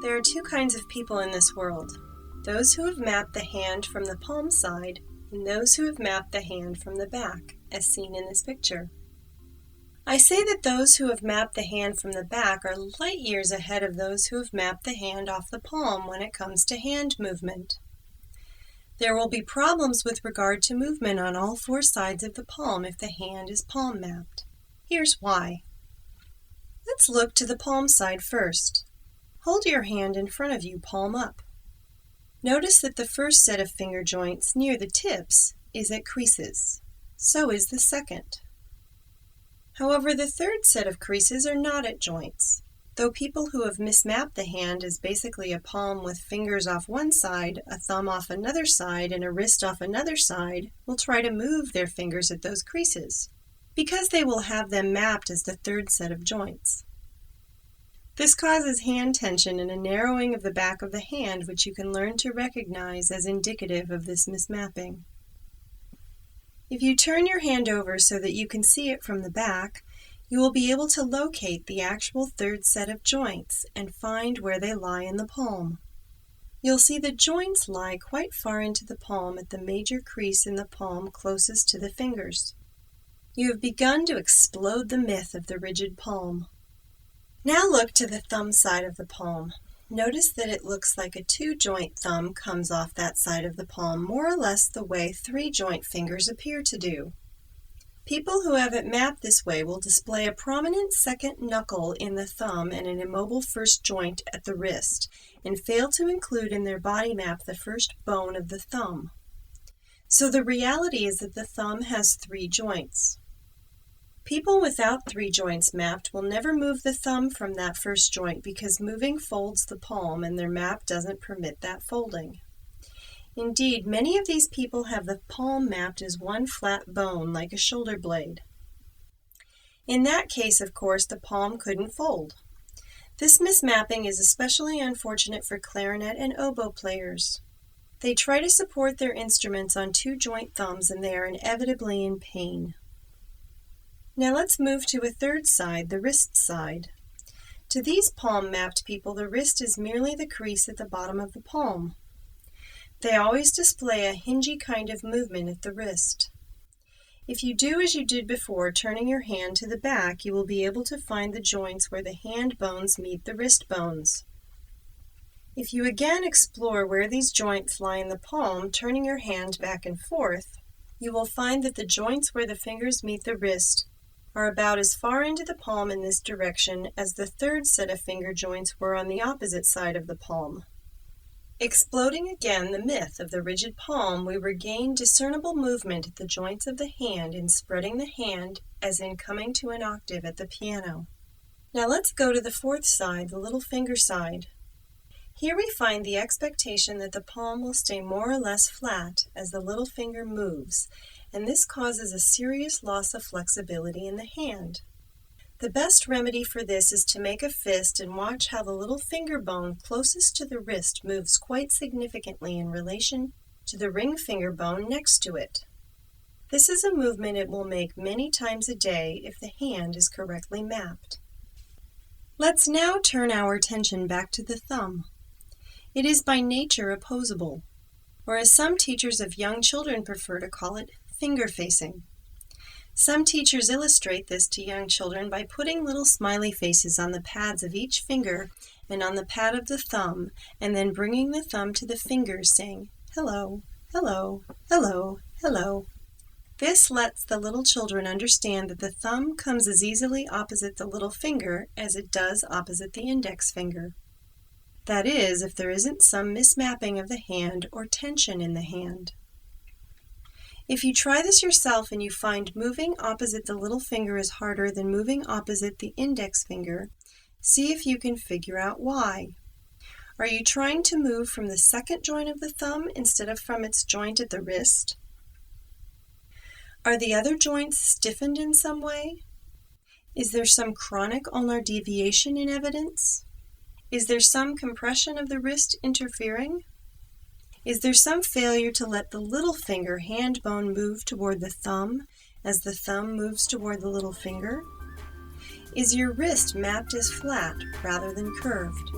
There are two kinds of people in this world: those who have mapped the hand from the palm side and those who have mapped the hand from the back, as seen in this picture. I say that those who have mapped the hand from the back are light years ahead of those who have mapped the hand off the palm when it comes to hand movement. There will be problems with regard to movement on all four sides of the palm if the hand is palm mapped. Here's why. Let's look to the palm side first. Hold your hand in front of you, palm up. Notice that the first set of finger joints near the tips is at creases. So is the second. However, the third set of creases are not at joints. Though people who have mismapped the hand as basically a palm with fingers off one side, a thumb off another side, and a wrist off another side will try to move their fingers at those creases, because they will have them mapped as the third set of joints. This causes hand tension and a narrowing of the back of the hand, which you can learn to recognize as indicative of this mismapping. If you turn your hand over so that you can see it from the back, you will be able to locate the actual third set of joints and find where they lie in the palm. You'll see the joints lie quite far into the palm at the major crease in the palm closest to the fingers. You have begun to explode the myth of the rigid palm. Now look to the thumb side of the palm. Notice that it looks like a two-joint thumb comes off that side of the palm, more or less the way three-joint fingers appear to do. People who have it mapped this way will display a prominent second knuckle in the thumb and an immobile first joint at the wrist, and fail to include in their body map the first bone of the thumb. So the reality is that the thumb has three joints. People without three joints mapped will never move the thumb from that first joint because moving folds the palm and their map doesn't permit that folding. Indeed, many of these people have the palm mapped as one flat bone like a shoulder blade. In that case, of course, the palm couldn't fold. This mismapping is especially unfortunate for clarinet and oboe players. They try to support their instruments on two-joint thumbs and they are inevitably in pain. Now let's move to a third side, the wrist side. To these palm-mapped people, the wrist is merely the crease at the bottom of the palm. They always display a hingy kind of movement at the wrist. If you do as you did before, turning your hand to the back, you will be able to find the joints where the hand bones meet the wrist bones. If you again explore where these joints lie in the palm, turning your hand back and forth, you will find that the joints where the fingers meet the wrist are about as far into the palm in this direction as the third set of finger joints were on the opposite side of the palm. Exploding again the myth of the rigid palm, we regain discernible movement at the joints of the hand in spreading the hand as in coming to an octave at the piano. Now let's go to the fourth side, the little finger side. Here we find the expectation that the palm will stay more or less flat as the little finger moves, and this causes a serious loss of flexibility in the hand. The best remedy for this is to make a fist and watch how the little finger bone closest to the wrist moves quite significantly in relation to the ring finger bone next to it. This is a movement it will make many times a day if the hand is correctly mapped. Let's now turn our attention back to the thumb. It is by nature opposable, or as some teachers of young children prefer to call it, finger facing. Some teachers illustrate this to young children by putting little smiley faces on the pads of each finger and on the pad of the thumb, and then bringing the thumb to the fingers saying, hello, hello, hello, hello. This lets the little children understand that the thumb comes as easily opposite the little finger as it does opposite the index finger. That is, if there isn't some mismapping of the hand or tension in the hand. If you try this yourself and you find moving opposite the little finger is harder than moving opposite the index finger, see if you can figure out why. Are you trying to move from the second joint of the thumb instead of from its joint at the wrist? Are the other joints stiffened in some way? Is there some chronic ulnar deviation in evidence? Is there some compression of the wrist interfering? Is there some failure to let the little finger hand bone move toward the thumb as the thumb moves toward the little finger? Is your wrist mapped as flat rather than curved?